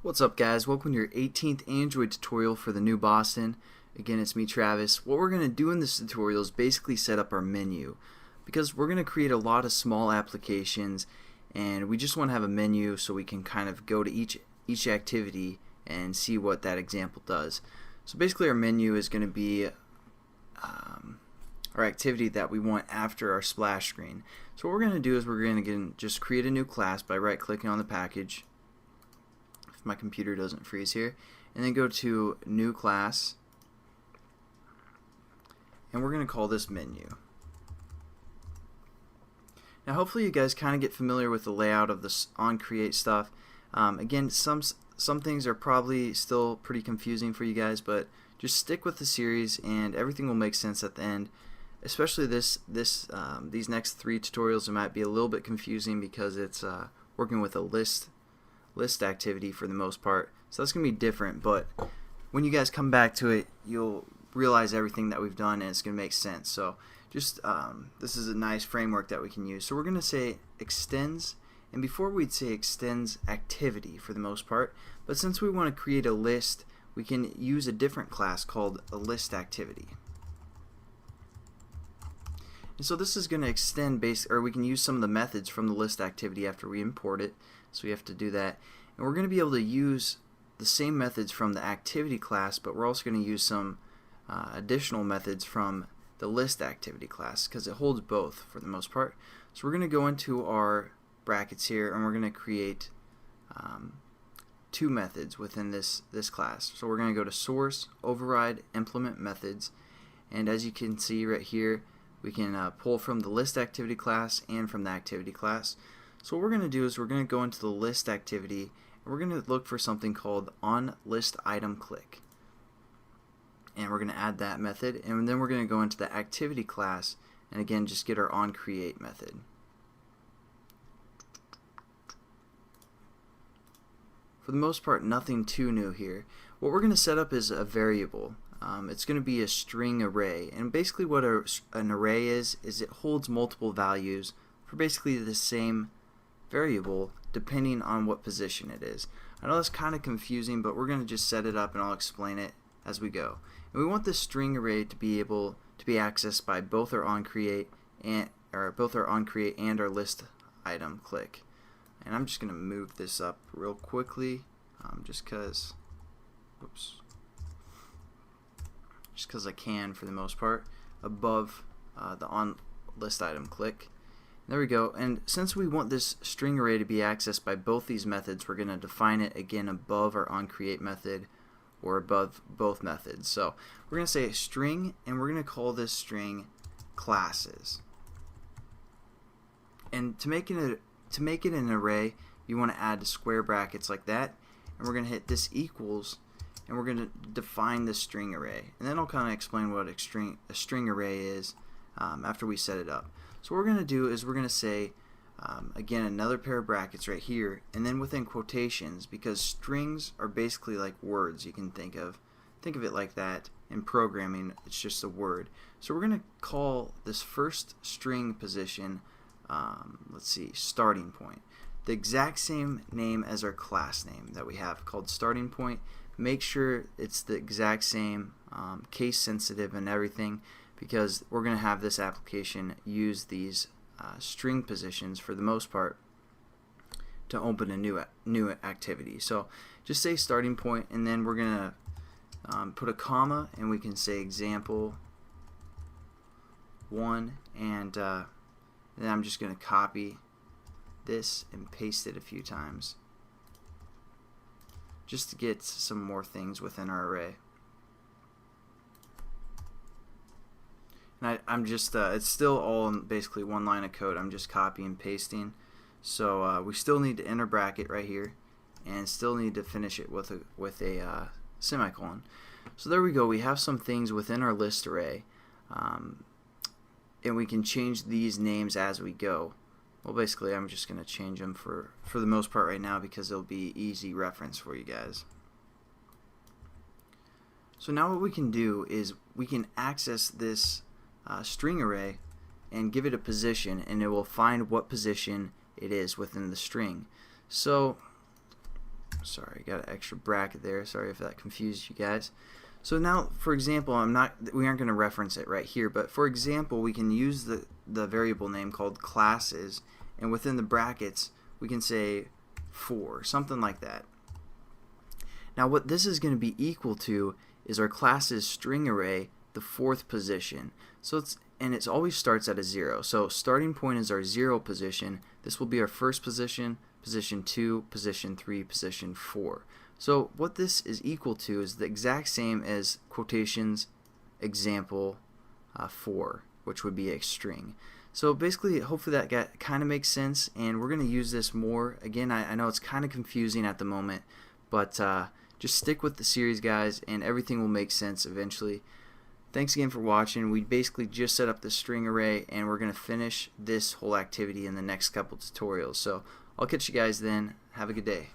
What's up, guys? Welcome to your 18th Android tutorial for the new Boston. Again, it's me, Travis. What we're going to do in this tutorial is basically set up our menu, because we're going to create a lot of small applications and we just want to have a menu so we can kind of go to each activity and see what that example does. So basically our menu is going to be our activity that we want after our splash screen. So what we're going to do is we're going to just create a new class by right clicking on the package, my computer doesn't freeze here, and then go to new class, and we're going to call this menu. Now hopefully you guys kind of get familiar with the layout of this onCreate stuff. Again, some things are probably still pretty confusing for you guys, but just stick with the series and everything will make sense at the end. Especially these next three tutorials, it might be a little bit confusing because it's working with a list activity for the most part, so that's gonna be different, but when you guys come back to it you'll realize everything that we've done and it's gonna make sense. So just this is a nice framework that we can use. So we're gonna say extends, and before we'd say extends activity for the most part, but since we want to create a list we can use a different class called a ListActivity. And so this is going to extend or we can use some of the methods from the ListActivity after we import it. So we have to do that. And we're going to be able to use the same methods from the activity class, but we're also going to use some additional methods from the ListActivity class because it holds both for the most part. So we're going to go into our brackets here and we're going to create two methods within this class. So we're going to go to source, override, implement methods, and as you can see right here, we can pull from the ListActivity class and from the activity class. So what we're going to do is we're going to go into the ListActivity and we're going to look for something called onListItemClick, and we're going to add that method, and then we're going to go into the activity class and again just get our onCreate method. For the most part, nothing too new here. What we're going to set up is a variable. It's going to be a string array, and basically what an array is it holds multiple values for basically the same variable depending on what position it is. I know that's kind of confusing, but we're going to just set it up and I'll explain it as we go. And we want this string array to be able to be accessed by both our onCreate and our ListItemClick. And I'm just going to move this up real quickly just because I can for the most part, above the onListItemClick. There we go. And since we want this string array to be accessed by both these methods, we're going to define it again above our onCreate method or above both methods. So we're going to say string, and we're going to call this string classes. And to make it an array, you want to add square brackets like that, and we're going to hit this equals, and we're going to define the string array, and then I'll kind of explain what a string array is after we set it up. So what we're going to do is we're going to say again another pair of brackets right here, and then within quotations, because strings are basically like words. You can think of it like that. In programming it's just a word. So we're going to call this first string position let's see, starting point, the exact same name as our class name that we have called starting point. Make sure it's the exact same, case sensitive and everything, because we're going to have this application use these string positions for the most part to open a new activity. So just say starting point, and then we're going to put a comma, and we can say example 1, and then I'm just going to copy this and paste it a few times just to get some more things within our array. And I'm just it's still all in basically one line of code. I'm just copying and pasting. So we still need to enter bracket right here, and still need to finish it with a semicolon. So there we go. We have some things within our list array, and we can change these names as we go. Well, basically I'm just going to change them for the most part right now because it'll be easy reference for you guys. So now what we can do is we can access this string array and give it a position, and it will find what position it is within the string. So sorry, got an extra bracket there. Sorry if that confused you guys. So now, for example, we aren't going to reference it right here, but for example, we can use the variable name called classes, and within the brackets, we can say 4, something like that. Now, what this is going to be equal to is our class's string array, the 4th position. So it always starts at a 0. So starting point is our 0 position. This will be our first position, position 2, position 3, position 4. So what this is equal to is the exact same as quotations example 4, which would be a string. So basically, hopefully that kind of makes sense, and we're going to use this more. Again, I know it's kind of confusing at the moment, but just stick with the series, guys, and everything will make sense eventually. Thanks again for watching. We basically just set up the string array, and we're going to finish this whole activity in the next couple tutorials. So I'll catch you guys then. Have a good day.